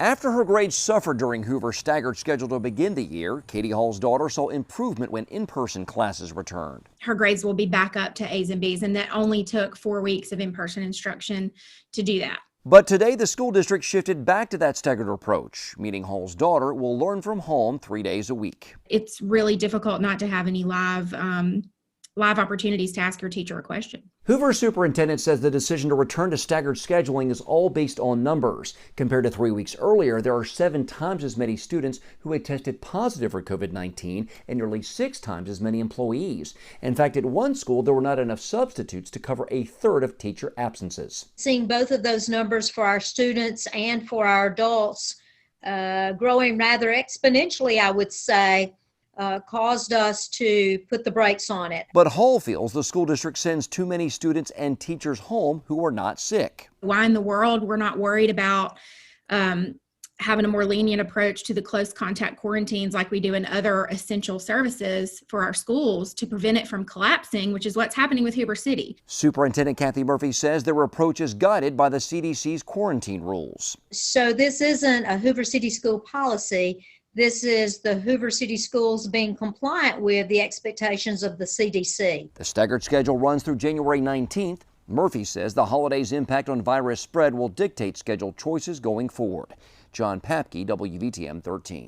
After her grades suffered during Hoover's staggered schedule to begin the year, Katie Hall's daughter saw improvement when in-person classes returned. Her grades will be back up to A's and B's, and that only took 4 weeks of in-person instruction to do that. But today, the school district shifted back to that staggered approach, meaning Hall's daughter will learn from home 3 days a week. It's really difficult not to have any live opportunities to ask your teacher a question. Hoover's superintendent says the decision to return to staggered scheduling is all based on numbers. Compared to 3 weeks earlier, there are 7 times as many students who had tested positive for COVID-19 and nearly 6 times as many employees. In fact, at one school, there were not enough substitutes to cover a third of teacher absences. Seeing both of those numbers for our students and for our adults growing rather exponentially, I would say, caused us to put the brakes on it. But Hall feels the school district sends too many students and teachers home who are not sick. Why in the world we're not worried about having a more lenient approach to the close contact quarantines like we do in other essential services for our schools to prevent it from collapsing, which is what's happening with Hoover City. Superintendent Kathy Murphy says their approach is guided by the CDC's quarantine rules. So this isn't a Hoover City school policy. This is the Hoover City Schools being compliant with the expectations of the CDC. The staggered schedule runs through January 19th. Murphy says the holiday's impact on virus spread will dictate schedule choices going forward. John Papke, WVTM 13.